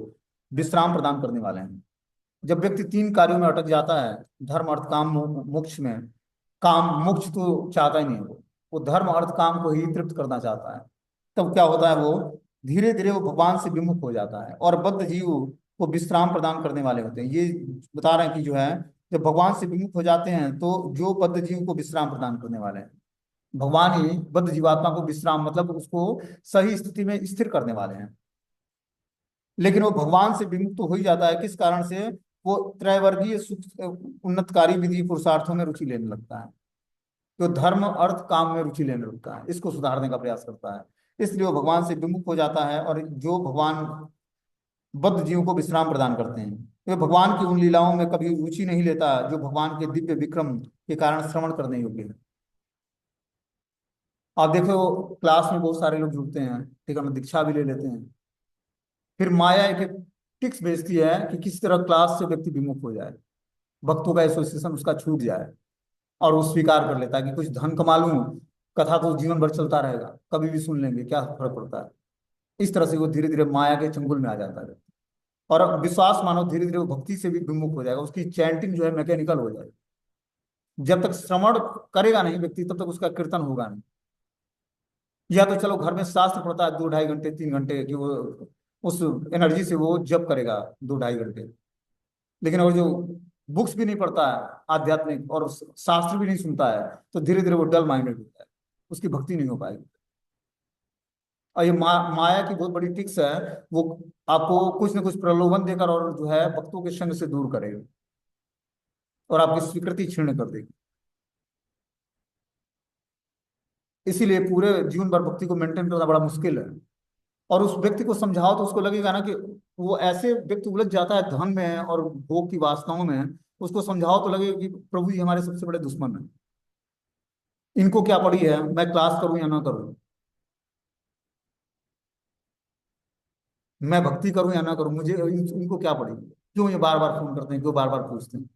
विश्राम प्रदान करने वाले हैं। जब व्यक्ति तीन कार्यों में अटक जाता है, धर्म, अर्थ, काम, मोक्ष में, काम मोक्ष तो चाहता ही नहीं, वो धर्म, अर्थ, काम को ही तृप्त करना चाहता है, तब क्या होता है? वो धीरे धीरे वो भगवान से विमुख हो जाता है और बद्ध जीव को विश्राम प्रदान करने वाले होते हैं। ये बता रहे हैं कि जो है जब भगवान से विमुख हो जाते हैं तो जो बद्ध जीव को विश्राम प्रदान करने वाले हैं, भगवान ही बद्ध जीवात्मा को विश्राम मतलब उसको सही स्थिति में स्थिर करने वाले हैं। लेकिन वो भगवान से विमुक्त तो हो ही जाता है, किस कारण से? वो त्रैवर्गीय उन्नतकारी विधि पुरुषार्थों में रुचि लेने लगता है। तो धर्म अर्थ काम में रुचि लेने लगता है, इसको सुधारने का प्रयास करता है, इसलिए वो भगवान से विमुख हो जाता है। और जो भगवान बद्ध जीवों को विश्राम प्रदान करते हैं, वे भगवान की उन लीलाओं में कभी रुचि नहीं लेता जो भगवान के दिव्य विक्रम के कारण श्रवण करने योग्य है। आप देखो क्लास में बहुत सारे लोग जुड़ते हैं, ठीक है ना, दीक्षा भी ले लेते हैं, फिर माया एक टिक्स भेजती है कि किस तरह क्लास से व्यक्ति विमुख हो जाए, भक्तों का एसोसिएशन उसका छूट जाए, और वो स्वीकार कर लेता है कि कुछ धन कमा लूं, कथा तो जीवन भर चलता रहेगा, कभी भी सुन लेंगे, क्या फर्क पड़ता है। इस तरह से वो धीरे धीरे माया के चंगुल में आ जाता है, और अब विश्वास मानो धीरे धीरे वो भक्ति से भी विमुख हो जाएगा, उसकी चैंटिंग जो है मैकेनिकल हो जाएगी। जब तक श्रवण करेगा नहीं व्यक्ति तब तक उसका कीर्तन होगा नहीं। या तो चलो घर में शास्त्र पढ़ता है 2 ढाई घंटे 3 घंटे कि वो उस एनर्जी से वो जप करेगा 2 ढाई घंटे, लेकिन अगर जो बुक्स भी नहीं पढ़ता है आध्यात्मिक और शास्त्र भी नहीं सुनता है, तो धीरे धीरे वो डल माइंडेड होता है, उसकी भक्ति नहीं हो पाएगी। और ये माया की बहुत बड़ी ट्रिक्स है, वो आपको कुछ न कुछ प्रलोभन देकर और जो है भक्तों के संग से दूर करेगी और आपकी स्वीकृति क्षीण कर देगी। इसीलिए पूरे जीवन भर भक्ति को मेंटेन करना बड़ा मुश्किल है। और उस व्यक्ति को समझाओ तो उसको लगेगा ना कि वो ऐसे व्यक्ति उलझ जाता है धन में और भोग की वासनाओं में, उसको समझाओ तो लगेगा कि प्रभु जी हमारे सबसे बड़े दुश्मन हैं, इनको क्या पड़ी है मैं क्लास करूं या ना करूं, मैं भक्ति करूं या ना करूं, मुझे इनको क्या पड़ी, क्यों ये बार बार फोन करते हैं, क्यों बार बार पूछते हैं।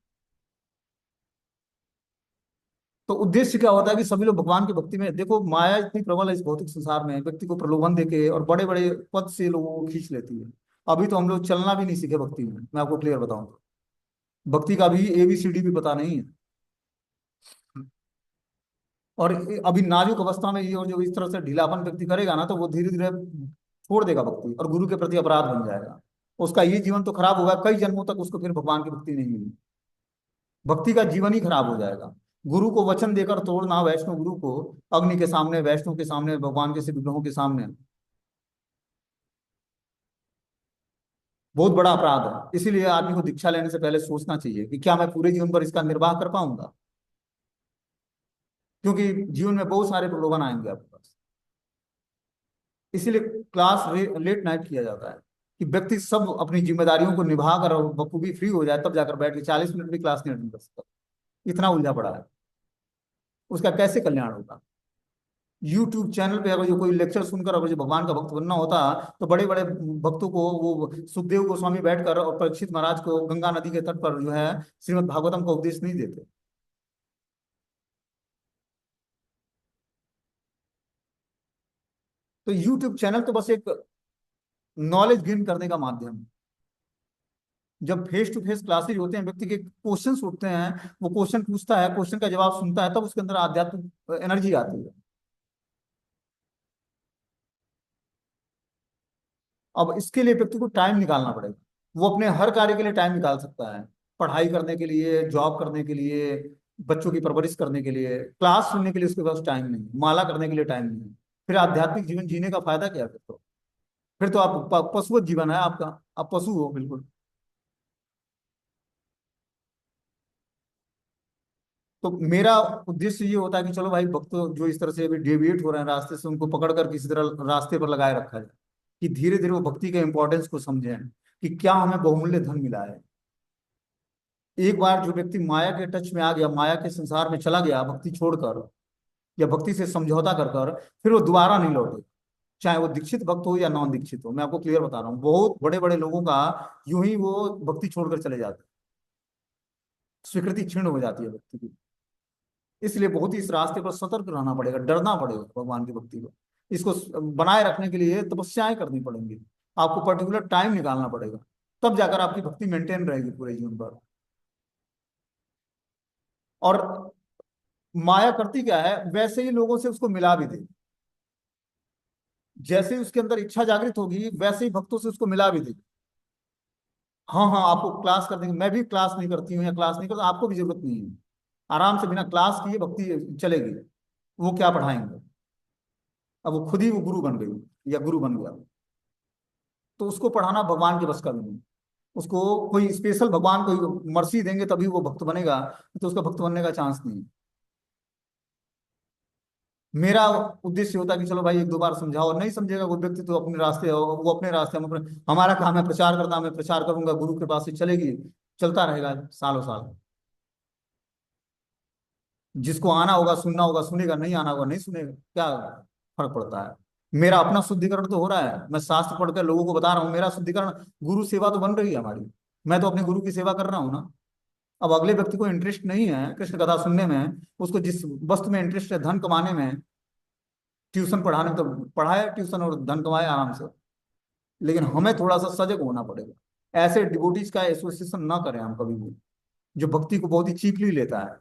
तो उद्देश्य क्या होता है कि सभी लोग भगवान की भक्ति में, देखो माया इतनी प्रबल है इस भौतिक संसार में, व्यक्ति को प्रलोभन देके और बड़े बड़े पद से लोगों को खींच लेती है। अभी तो हम लोग चलना भी नहीं सीखे भक्ति में, मैं आपको क्लियर बताऊं तो भक्ति का भी ABCD भी पता नहीं है। और अभी नाजुक अवस्था में ये और जो इस तरह से ढीलापन व्यक्ति करेगा ना, तो वो धीरे धीरे छोड़ देगा भक्ति और गुरु के प्रति अपराध बन जाएगा, उसका ये जीवन तो खराब होगा, कई जन्मों तक उसको फिर भगवान की भक्ति नहीं मिली, भक्ति का जीवन ही खराब हो जाएगा। गुरु को वचन देकर तोड़ना, वैष्णव गुरु को अग्नि के सामने, वैष्णव के सामने, भगवान के से विग्रहों के सामने बहुत बड़ा अपराध है। इसीलिए आदमी को दीक्षा लेने से पहले सोचना चाहिए कि क्या मैं पूरे जीवन पर इसका निर्वाह कर पाऊंगा, क्योंकि जीवन में बहुत सारे प्रलोभन आएंगे आपके पास। इसीलिए क्लास लेट नाइट किया जाता है कि व्यक्ति सब अपनी जिम्मेदारियों को निभा कर और बखूबी फ्री हो जाए, तब जाकर बैठ के 40 मिनट भी क्लास नहीं अटेंड कर सकता, इतना उलझा पड़ा है, उसका कैसे कल्याण होगा। यूट्यूब चैनल पे अगर जो कोई लेक्चर सुनकर अगर जो भगवान का भक्त बनना होता, तो बड़े बड़े भक्तों को वो सुखदेव गोस्वामी बैठकर और परीक्षित महाराज को गंगा नदी के तट पर जो है श्रीमद् भागवतम का उपदेश नहीं देते। तो यूट्यूब चैनल तो बस एक नॉलेज गेन करने का माध्यम है। जब फेस टू फेस क्लासेज होते हैं, व्यक्ति के क्वेश्चन उठते हैं, वो क्वेश्चन पूछता है, क्वेश्चन का जवाब सुनता है, तब उसके अंदर आध्यात्मिक एनर्जी आती है। अब इसके लिए व्यक्ति को टाइम निकालना पड़ेगा, वो अपने हर कार्य के लिए टाइम निकाल सकता है, पढ़ाई करने के लिए, जॉब करने के लिए, बच्चों की परवरिश करने के लिए, क्लास सुनने के लिए उसके पास टाइम नहीं, माला करने के लिए टाइम नहीं, फिर आध्यात्मिक जीवन जीने का फायदा क्या है फिर तो आप पशुवत जीवन है आपका, आप पशु हो बिल्कुल। तो मेरा उद्देश्य ये होता है कि चलो भाई भक्त जो इस तरह से अभी डेविएट हो रहे हैं रास्ते से, उनको पकड़कर किसी तरह रास्ते पर लगाए रखा जाए, कि धीरे धीरे वो भक्ति के इंपॉर्टेंस को समझें कि क्या हमें बहुमूल्य धन मिला है। एक बार जो व्यक्ति माया के टच में आ गया, माया के संसार में चला गया भक्ति छोड़कर या भक्ति से समझौता कर कर, फिर वो दोबारा नहीं लौटे, चाहे वो दीक्षित भक्त हो या नॉन दीक्षित हो। मैं आपको क्लियर बता रहा हूँ, बहुत बड़े बड़े लोगों का यूं ही वो भक्ति छोड़कर चले जाते हैं, स्वीकृति क्षीण हो जाती है व्यक्ति की। इसलिए बहुत ही इस रास्ते पर सतर्क रहना पड़ेगा, डरना पड़ेगा भगवान की भक्ति को, इसको बनाए रखने के लिए तपस्याएं करनी पड़ेंगी, आपको पर्टिकुलर टाइम निकालना पड़ेगा, तब जाकर आपकी भक्ति मेंटेन रहेगी पूरे जीवन भर। और माया करती क्या है, वैसे ही लोगों से उसको मिला भी दे, जैसे ही उसके अंदर इच्छा जागृत होगी वैसे ही भक्तों से उसको मिला भी दे। हाँ हाँ, आपको क्लास कर देंगे, मैं भी क्लास नहीं करती हूँ या क्लास नहीं करता, आपको भी जरूरत नहीं है, आराम से बिना क्लास किए भक्ति चलेगी। वो क्या पढ़ाएंगे, अब वो खुद ही वो गुरु बन गई या गुरु बन गया, तो उसको पढ़ाना भगवान के बस का भी नहीं। उसको कोई स्पेशल भगवान कोई मर्सी देंगे तभी वो भक्त बनेगा, तो उसका भक्त बनने का चांस नहीं है। मेरा उद्देश्य होता है कि चलो भाई एक दो बार समझाओ, नहीं समझेगा कोई व्यक्ति तो अपने रास्ते, वो अपने रास्ते, हम अपने, हमारा काम है प्रचार करना, मैं प्रचार करूंगा, गुरु के पास से चलेगी, चलता रहेगा सालों साल। जिसको आना होगा सुनना होगा सुनेगा, नहीं आना होगा नहीं सुनेगा, क्या फर्क पड़ता है। मेरा अपना शुद्धिकरण तो हो रहा है, मैं शास्त्र पढ़कर लोगों को बता रहा हूँ, मेरा शुद्धिकरण, गुरु सेवा तो बन रही है हमारी, मैं तो अपने गुरु की सेवा कर रहा हूँ ना। अब अगले व्यक्ति को इंटरेस्ट नहीं है कृष्ण कथा सुनने में, उसको जिस वस्तु में इंटरेस्ट है, धन कमाने में, ट्यूशन पढ़ाने में, तो पढ़ाए ट्यूशन और धन कमाए आराम से। लेकिन हमें थोड़ा सा सजग होना पड़ेगा, ऐसे डिवोटीज का एसोसिएशन ना करें हम कभी भी, जो भक्ति को बहुत ही चीपली लेता है,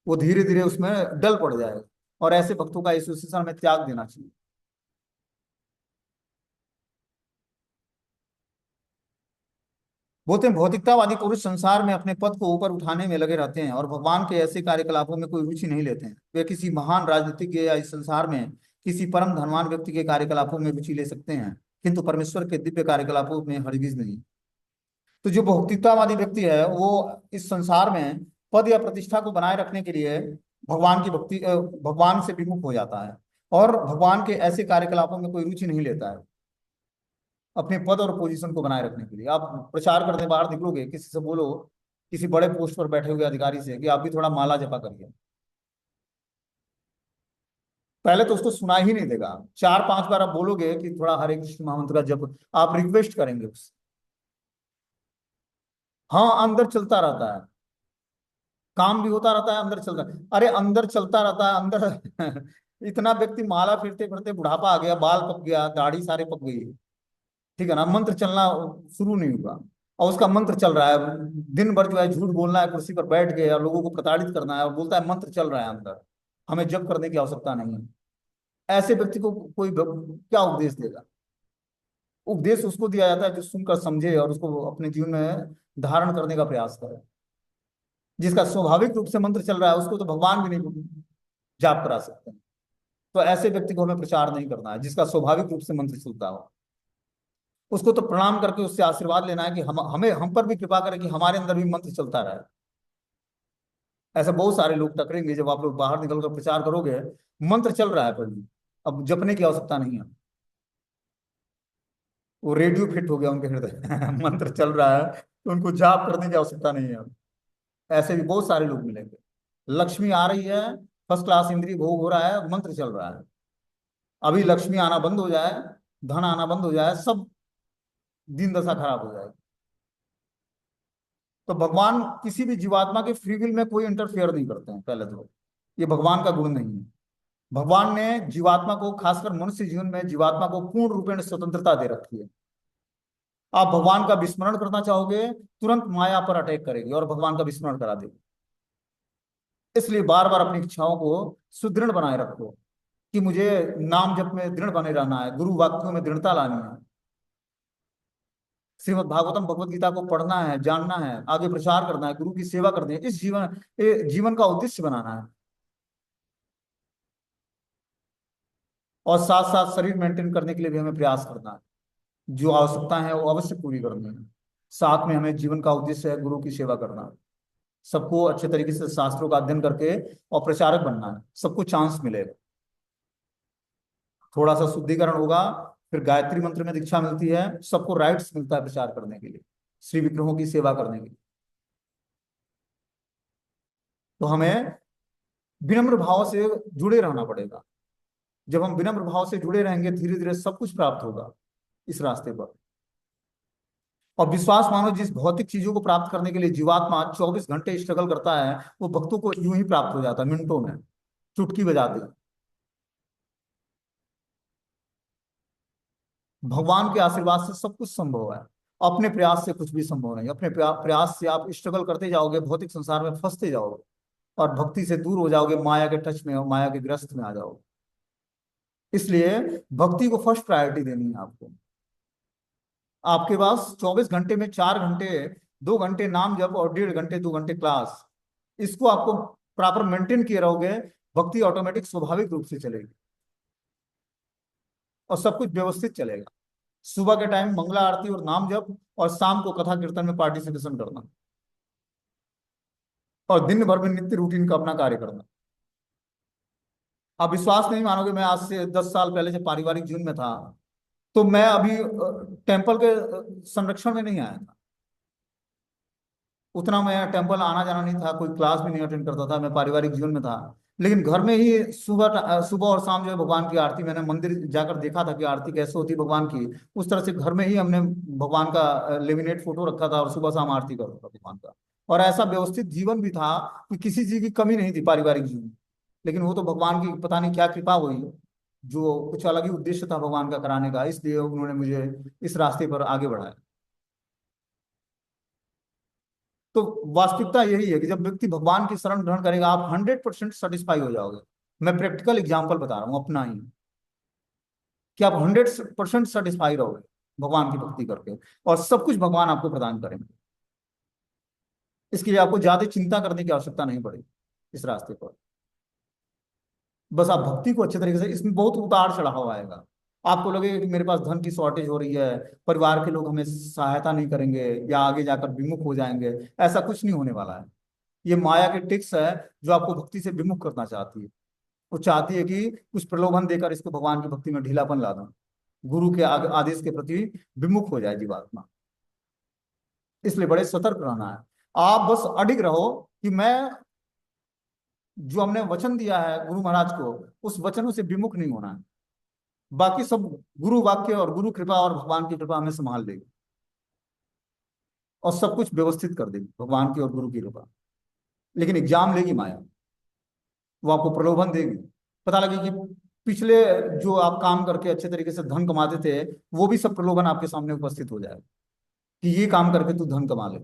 वो धीरे धीरे उसमें डल पड़ जाएगा, और ऐसे भक्तों का एसोसिएशन हमें त्याग देना चाहिए। बोलते हैं भौतिकतावादी पुरुष संसार में अपने पद को ऊपर उठाने में लगे रहते हैं और भगवान के ऐसे कार्यकलापों में कोई रुचि नहीं लेते हैं। वे किसी महान राजनीतिज्ञ या इस संसार में किसी परम धनवान व्यक्ति के कार्यकलापों में रुचि ले सकते हैं, किंतु परमेश्वर के दिव्य कार्यकलापों में हरगिज नहीं। तो जो भौतिकतावादी व्यक्ति है वो इस संसार में पद या प्रतिष्ठा को बनाए रखने के लिए भगवान की भक्ति, भगवान से विमुख हो जाता है, और भगवान के ऐसे कार्यकलापों में कोई रुचि नहीं लेता है अपने पद और पोजीशन को बनाए रखने के लिए। आप प्रचार करने बाहर निकलोगे, किसी से बोलो, किसी बड़े पोस्ट पर बैठे हुए अधिकारी से कि आप भी थोड़ा माला जपा करिए, पहले तो उसको सुना ही नहीं देगा। चार पांच बार आप बोलोगे कि थोड़ा हरे कृष्ण महामंत्र का जप, आप रिक्वेस्ट करेंगे उससे, हाँ अंदर चलता रहता है, काम भी होता रहता है, अंदर चलता है, अरे अंदर चलता रहता है अंदर। इतना व्यक्ति माला फिरते फिरते बुढ़ापा आ गया, बाल पक गया, दाढ़ी सारे पक गई, ठीक है ना, मंत्र चलना शुरू नहीं हुआ, और उसका मंत्र चल रहा है, दिन भर जो है झूठ बोलना है, कुर्सी पर बैठ के और लोगों को प्रताड़ित करना है, और बोलता है मंत्र चल रहा है अंदर, हमें जप करने की आवश्यकता नहीं है। ऐसे व्यक्ति को कोई क्या उपदेश देगा? उपदेश उसको दिया जाता है जो सुनकर समझे और उसको अपने जीवन में धारण करने का प्रयास करे। जिसका स्वाभाविक रूप से मंत्र चल रहा है उसको तो भगवान भी नहीं जाप करा सकते हैं। तो ऐसे व्यक्ति को हमें प्रचार नहीं करना है, जिसका स्वाभाविक रूप से मंत्र चलता हो। उसको तो प्रणाम करके उससे आशीर्वाद लेना है कि हम पर भी कृपा करें कि हमारे अंदर भी मंत्र चलता रहे। ऐसे बहुत सारे लोग टकरेंगे जब आप लोग बाहर निकल कर प्रचार करोगे, मंत्र चल रहा है पर भी, अब जपने की आवश्यकता नहीं है, वो रेडियो फिट हो गया उनके हृदय। मंत्र चल रहा है तो उनको जाप करने की आवश्यकता नहीं है। ऐसे भी बहुत सारे लोग मिलेंगे, लक्ष्मी आ रही है, फर्स्ट क्लास इंद्रिय भोग हो रहा है, मंत्र चल रहा है, अभी लक्ष्मी आना बंद हो जाए, धन आना बंद हो जाए, सब दिन दशा खराब हो जाएगी। तो भगवान किसी भी जीवात्मा के फ्री विल में कोई इंटरफेयर नहीं करते हैं, पहले तो ये भगवान का गुण नहीं है। भगवान ने जीवात्मा को, खासकर मनुष्य जीवन में जीवात्मा को पूर्ण रूपेण स्वतंत्रता दे रखी है। आप भगवान का विस्मरण करना चाहोगे, तुरंत माया पर अटैक करेगी और भगवान का विस्मरण करा देगी। इसलिए बार बार अपनी इच्छाओं को सुदृढ़ बनाए रखो कि मुझे नाम जप में दृढ़ बने रहना है, गुरु वाक्यों में दृढ़ता लानी है, श्रीमद् भागवतम भगवत गीता को पढ़ना है, जानना है, आगे प्रचार करना है, गुरु की सेवा करनी है, इस जीवन का उद्देश्य बनाना है। और साथ साथ शरीर मेंटेन करने के लिए भी हमें प्रयास करना है, जो आवश्यकता है वो अवश्य पूरी करनी है। साथ में हमें जीवन का उद्देश्य है गुरु की सेवा करना, सबको अच्छे तरीके से शास्त्रों का अध्ययन करके और प्रचारक बनना है, सबको चांस मिलेगा। थोड़ा सा शुद्धिकरण होगा, फिर गायत्री मंत्र में दीक्षा मिलती है, सबको राइट्स मिलता है प्रचार करने के लिए, श्री विग्रहों की सेवा करने के लिए। तो हमें विनम्र भाव से जुड़े रहना पड़ेगा। जब हम विनम्र भाव से जुड़े रहेंगे, धीरे धीरे सब कुछ प्राप्त होगा इस रास्ते पर। और विश्वास मानो, जिस भौतिक चीजों को प्राप्त करने के लिए जीवात्मा 24 घंटे स्ट्रगल करता है, वो भक्तों को यूं ही प्राप्त हो जाता है, मिनटों में, चुटकी बजाते। भगवान के आशीर्वाद से सब कुछ संभव है, अपने प्रयास से कुछ भी संभव नहीं। अपने प्रयास से आप स्ट्रगल करते जाओगे, भौतिक संसार में फंसते जाओगे, और भक्ति से दूर हो जाओगे, माया के टच में और माया के ग्रस्त में आ जाओगे। इसलिए भक्ति को फर्स्ट प्रायोरिटी देनी है आपको। आपके पास 24 घंटे में 4 घंटे, 2 घंटे नाम जप और 1.5 घंटे 2 घंटे क्लास, इसको आपको प्रॉपर मेंटेन किए रहोगे, भक्ति ऑटोमेटिक स्वाभाविक रूप से चलेगी और सब कुछ व्यवस्थित चलेगा। सुबह के टाइम मंगला आरती और नाम जप, और शाम को कथा कीर्तन में पार्टिसिपेशन करना, और दिन भर में नित्य रूटीन का अपना कार्य करना। आप विश्वास नहीं मानोगे, मैं आज से 10 साल पहले जब पारिवारिक जीवन में था, तो मैं अभी टेम्पल के संरक्षण में नहीं आया था। उतना मैं टेम्पल आना जाना नहीं था, कोई क्लास भी नहीं अटेंड करता था, मैं पारिवारिक जीवन में था। लेकिन घर में ही सुबह और शाम जो है भगवान की आरती, मैंने मंदिर जाकर देखा था कि आरती कैसे होती है भगवान की। उस तरह से घर में ही हमने भगवान का लेमिनेट फोटो रखा था और सुबह शाम आरती करता था भगवान का। और ऐसा व्यवस्थित जीवन भी था कि किसी चीज की कमी नहीं थी पारिवारिक जीवन में। लेकिन वो तो भगवान की पता नहीं क्या कृपा हुई, जो कुछ अलग ही उद्देश्य था भगवान का कराने का, इसलिए उन्होंने मुझे इस रास्ते पर आगे बढ़ाया। तो वास्तविकता यही है कि जब व्यक्ति भगवान की शरण ग्रहण करेगा, आप 100% सेटिस्फाई हो जाओगे। मैं प्रैक्टिकल एग्जाम्पल बता रहा हूँ अपना ही, कि आप 100% सेटिस्फाई रहोगे भगवान की भक्ति करके, और सब कुछ भगवान आपको प्रदान करेंगे। इसके लिए आपको ज्यादा चिंता करने की आवश्यकता नहीं पड़ेगी इस रास्ते पर। बस आप भक्ति को अच्छे तरीके से, इसमें बहुत उतार चढ़ाव आएगा। आपको लगेगा कि मेरे पास धन की शॉर्टेज हो रही है, परिवार के लोग हमें सहायता नहीं करेंगे, या आगे जाकर विमुख हो जाएंगे। ऐसा कुछ नहीं होने वाला है। ये माया की ट्रिक्स है जो आपको भक्ति से विमुख करना चाहती है। वो चाहती है कि कुछ प्रलोभन देकर इसको भगवान की भक्ति में ढीलापन ला दो, गुरु के आदेश के प्रति विमुख हो जाए जीवात्मा। इसलिए बड़े सतर्क रहना है। आप बस अडिग रहो कि मैं, जो हमने वचन दिया है गुरु महाराज को, उस वचनों से विमुख नहीं होना है। बाकी सब गुरु वाक्य और गुरु कृपा और भगवान की कृपा हमें संभाल लेगी, और सब कुछ व्यवस्थित कर देगी भगवान की और गुरु की कृपा। लेकिन एग्जाम लेगी माया, वो आपको प्रलोभन देगी। पता लगे कि पिछले जो आप काम करके अच्छे तरीके से धन कमाते थे, वो भी सब प्रलोभन आपके सामने उपस्थित हो जाए कि ये काम करके तू धन कमा ले।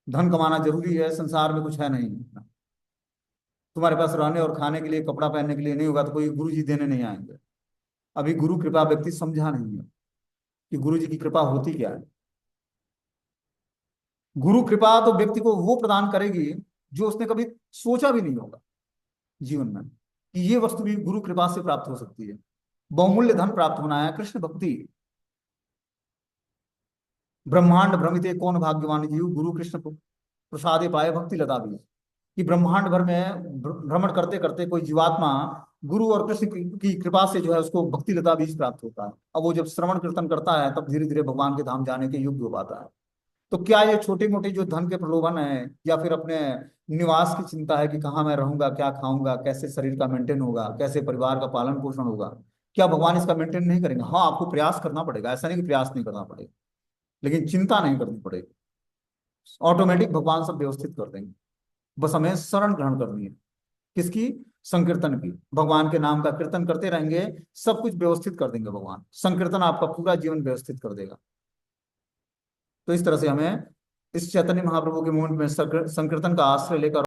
धन कमाना जरूरी है, संसार में कुछ है नहीं। तुम्हारे पास रहने और खाने के लिए, कपड़ा पहनने के लिए नहीं होगा तो कोई गुरु जी देने नहीं आएंगे। अभी गुरु कृपा व्यक्ति समझा नहीं है कि गुरु जी की कृपा होती क्या है। गुरु कृपा तो व्यक्ति को वो प्रदान करेगी जो उसने कभी सोचा भी नहीं होगा जीवन में, कि ये वस्तु भी गुरु कृपा से प्राप्त हो सकती है। बहुमूल्य धन प्राप्त होना है, कृष्ण भक्ति। ब्रह्मांड भ्रमिते कौन भाग्यवान जीव, गुरु कृष्ण प्रसादे पाए भक्ति लता भी। कि ब्रह्मांड भर में भ्रमण करते करते कोई जीवात्मा गुरु और कृष्ण की कृपा से जो है उसको भक्ति लता बीज प्राप्त होता है। अब वो जब श्रवण कीर्तन करता है तब धीरे धीरे भगवान के धाम जाने के योग्य हो पाता है। तो क्या ये छोटे मोटे जो धन के प्रलोभन है, या फिर अपने निवास की चिंता है कि कहाँ मैं रहूंगा, क्या खाऊंगा, कैसे शरीर का मेंटेन होगा, कैसे परिवार का पालन पोषण होगा, क्या भगवान इसका मेंटेन नहीं करेंगे? हाँ, आपको प्रयास करना पड़ेगा, ऐसा नहीं कि प्रयास नहीं करना पड़ेगा, लेकिन चिंता नहीं करनी पड़ेगी। ऑटोमेटिक भगवान सब व्यवस्थित कर देंगे। बस हमें शरण ग्रहण करनी है। किसकी? संकीर्तन की। भगवान के नाम का कीर्तन करते रहेंगे, सब कुछ व्यवस्थित कर देंगे भगवान। संकीर्तन आपका पूरा जीवन व्यवस्थित कर देगा। तो इस तरह से हमें इस चैतन्य महाप्रभु के मूवमेंट में संकीर्तन का आश्रय लेकर